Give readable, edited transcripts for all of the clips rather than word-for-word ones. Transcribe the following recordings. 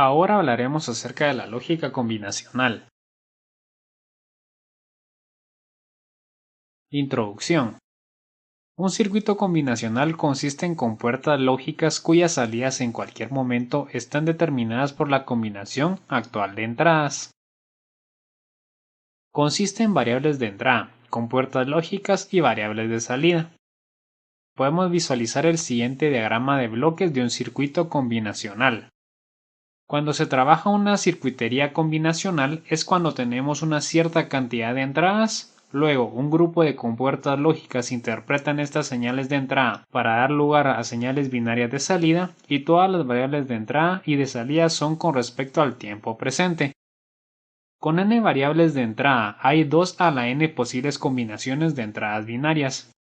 Ahora hablaremos acerca de la lógica combinacional. Introducción. Un circuito combinacional consiste en compuertas lógicas cuyas salidas en cualquier momento están determinadas por la combinación actual de entradas. Consiste en variables de entrada, compuertas lógicas y variables de salida. Podemos visualizar el siguiente diagrama de bloques de un circuito combinacional. Cuando se trabaja una circuitería combinacional es cuando tenemos una cierta cantidad de entradas, luego un grupo de compuertas lógicas interpretan estas señales de entrada para dar lugar a señales binarias de salida y todas las variables de entrada y de salida son con respecto al tiempo presente. Con n variables de entrada hay 2 a la n posibles combinaciones de entradas binarias.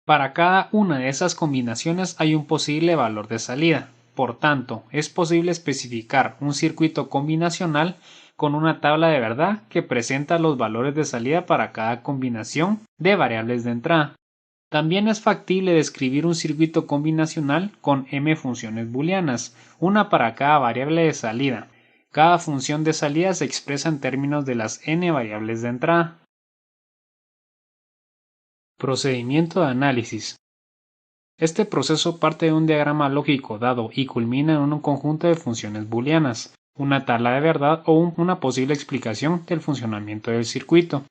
Para cada una de esas combinaciones hay un posible valor de salida. Por tanto, es posible especificar un circuito combinacional con una tabla de verdad que presenta los valores de salida para cada combinación de variables de entrada. También es factible describir un circuito combinacional con m funciones booleanas, una para cada variable de salida. Cada función de salida se expresa en términos de las n variables de entrada. Procedimiento de análisis. Este proceso parte de un diagrama lógico dado y culmina en un conjunto de funciones booleanas, una tabla de verdad o una posible explicación del funcionamiento del circuito.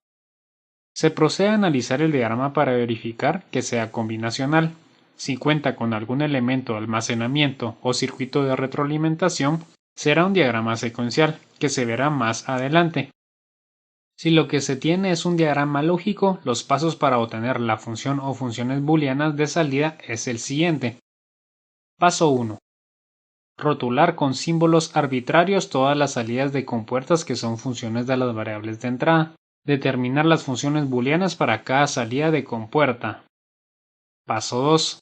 Se procede a analizar el diagrama para verificar que sea combinacional. Si cuenta con algún elemento de almacenamiento o circuito de retroalimentación, será un diagrama secuencial, que se verá más adelante. Si lo que se tiene es un diagrama lógico, los pasos para obtener la función o funciones booleanas de salida es el siguiente. Paso 1. Rotular con símbolos arbitrarios todas las salidas de compuertas que son funciones de las variables de entrada. Determinar las funciones booleanas para cada salida de compuerta. Paso 2.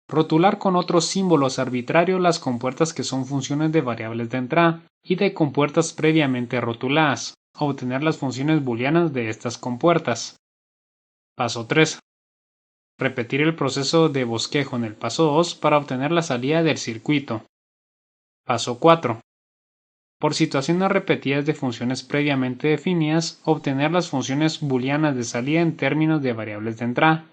Rotular con otros símbolos arbitrarios las compuertas que son funciones de variables de entrada y de compuertas previamente rotuladas. Obtener las funciones booleanas de estas compuertas. Paso 3. Repetir el proceso de bosquejo en el paso 2 para obtener la salida del circuito. Paso 4. Por situaciones repetidas de funciones previamente definidas, obtener las funciones booleanas de salida en términos de variables de entrada.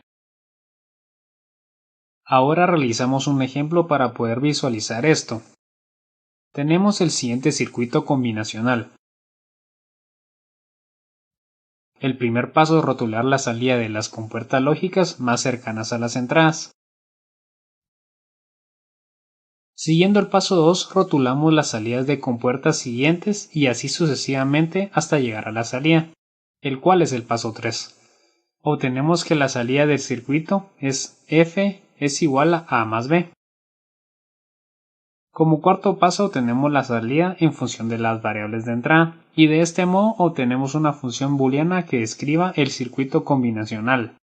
Ahora realizamos un ejemplo para poder visualizar esto. Tenemos el siguiente circuito combinacional. El primer paso es rotular la salida de las compuertas lógicas más cercanas a las entradas. Siguiendo el paso 2, rotulamos las salidas de compuertas siguientes y así sucesivamente hasta llegar a la salida, el cual es el paso 3. Obtenemos que la salida del circuito es f es igual a a más b. Como cuarto paso obtenemos la salida en función de las variables de entrada, y de este modo obtenemos una función booleana que describa el circuito combinacional.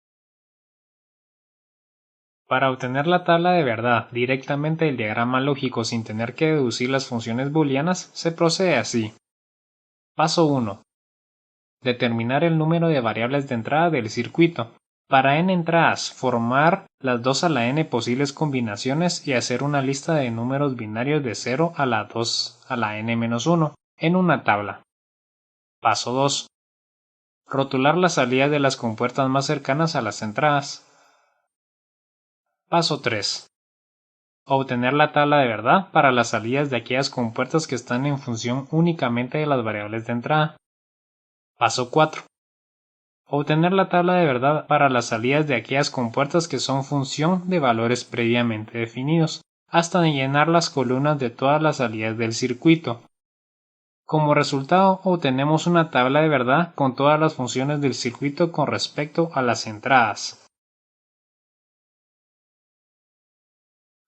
Para obtener la tabla de verdad directamente del diagrama lógico sin tener que deducir las funciones booleanas, se procede así. Paso 1. Determinar el número de variables de entrada del circuito. Para n entradas, formar las 2 a la n posibles combinaciones y hacer una lista de números binarios de 0 a la 2 a la n-1 en una tabla. Paso 2. Rotular las salidas de las compuertas más cercanas a las entradas. Paso 3. Obtener la tabla de verdad para las salidas de aquellas compuertas que están en función únicamente de las variables de entrada. Paso 4. Obtener la tabla de verdad para las salidas de aquellas compuertas que son función de valores previamente definidos, hasta llenar las columnas de todas las salidas del circuito. Como resultado, obtenemos una tabla de verdad con todas las funciones del circuito con respecto a las entradas.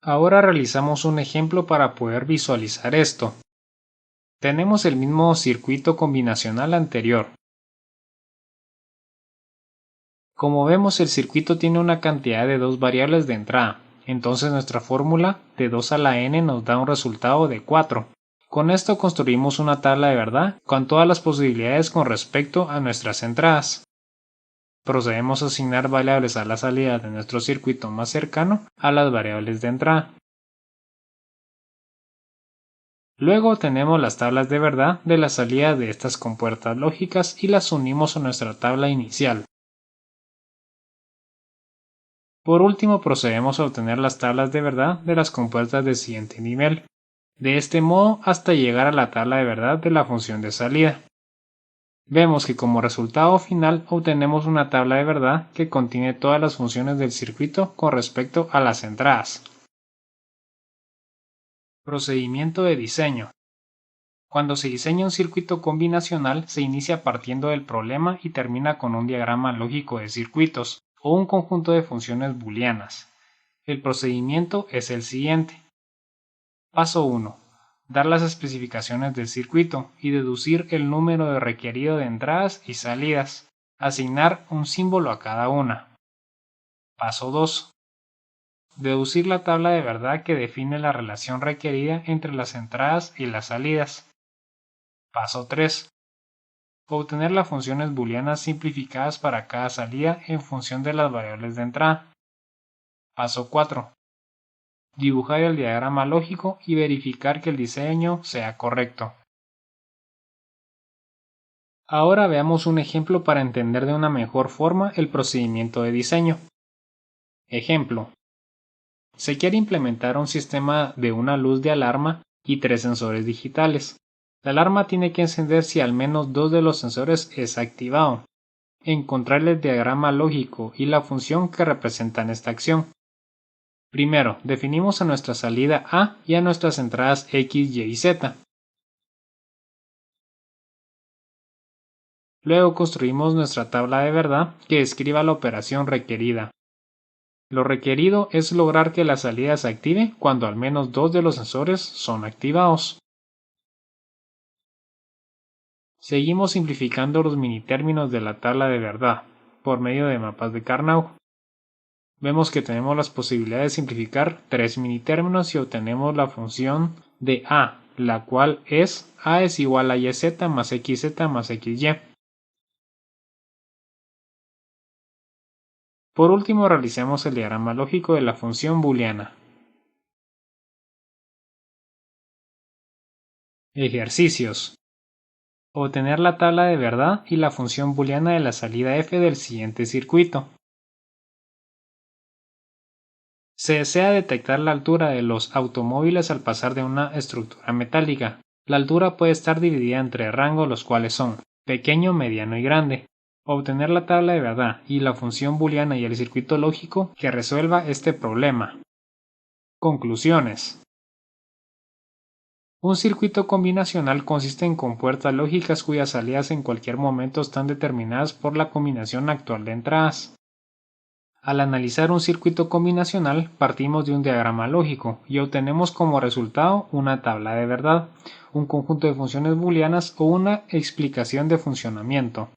Ahora realizamos un ejemplo para poder visualizar esto. Tenemos el mismo circuito combinacional anterior. Como vemos, el circuito tiene una cantidad de 2 variables de entrada, entonces nuestra fórmula de 2 a la n nos da un resultado de 4. Con esto construimos una tabla de verdad con todas las posibilidades con respecto a nuestras entradas. Procedemos a asignar variables a la salida de nuestro circuito más cercano a las variables de entrada. Luego tenemos las tablas de verdad de la salida de estas compuertas lógicas y las unimos a nuestra tabla inicial. Por último, procedemos a obtener las tablas de verdad de las compuertas del siguiente nivel, de este modo hasta llegar a la tabla de verdad de la función de salida. Vemos que como resultado final obtenemos una tabla de verdad que contiene todas las funciones del circuito con respecto a las entradas. Procedimiento de diseño. Cuando se diseña un circuito combinacional, se inicia partiendo del problema y termina con un diagrama lógico de circuitos o un conjunto de funciones booleanas. El procedimiento es el siguiente. Paso 1. Dar las especificaciones del circuito y deducir el número requerido de entradas y salidas. Asignar un símbolo a cada una. Paso 2. Deducir la tabla de verdad que define la relación requerida entre las entradas y las salidas. Paso 3. Obtener las funciones booleanas simplificadas para cada salida en función de las variables de entrada. Paso 4. Dibujar el diagrama lógico y verificar que el diseño sea correcto. Ahora veamos un ejemplo para entender de una mejor forma el procedimiento de diseño. Ejemplo. Se quiere implementar un sistema de una luz de alarma y 3 sensores digitales. La alarma tiene que encender si al menos 2 de los sensores es activado. Encontrar el diagrama lógico y la función que representan esta acción. Primero, definimos a nuestra salida A y a nuestras entradas X, Y y Z. Luego construimos nuestra tabla de verdad que describa la operación requerida. Lo requerido es lograr que la salida se active cuando al menos 2 de los sensores son activados. Seguimos simplificando los minitérminos de la tabla de verdad por medio de mapas de Karnaugh. Vemos que tenemos las posibilidades de simplificar 3 minitérminos y obtenemos la función de A, la cual es A es igual a YZ más XZ más XY. Por último, realicemos el diagrama lógico de la función booleana. Ejercicios. Obtener la tabla de verdad y la función booleana de la salida f del siguiente circuito. Se desea detectar la altura de los automóviles al pasar de una estructura metálica. La altura puede estar dividida en 3 rangos, los cuales son pequeño, mediano y grande. Obtener la tabla de verdad y la función booleana y el circuito lógico que resuelva este problema. Conclusiones. Un circuito combinacional consiste en compuertas lógicas cuyas salidas en cualquier momento están determinadas por la combinación actual de entradas. Al analizar un circuito combinacional, partimos de un diagrama lógico y obtenemos como resultado una tabla de verdad, un conjunto de funciones booleanas o una explicación de funcionamiento.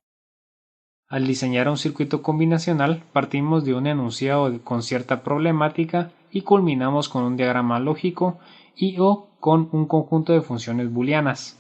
Al diseñar un circuito combinacional, partimos de un enunciado con cierta problemática y culminamos con un diagrama lógico y o con un conjunto de funciones booleanas.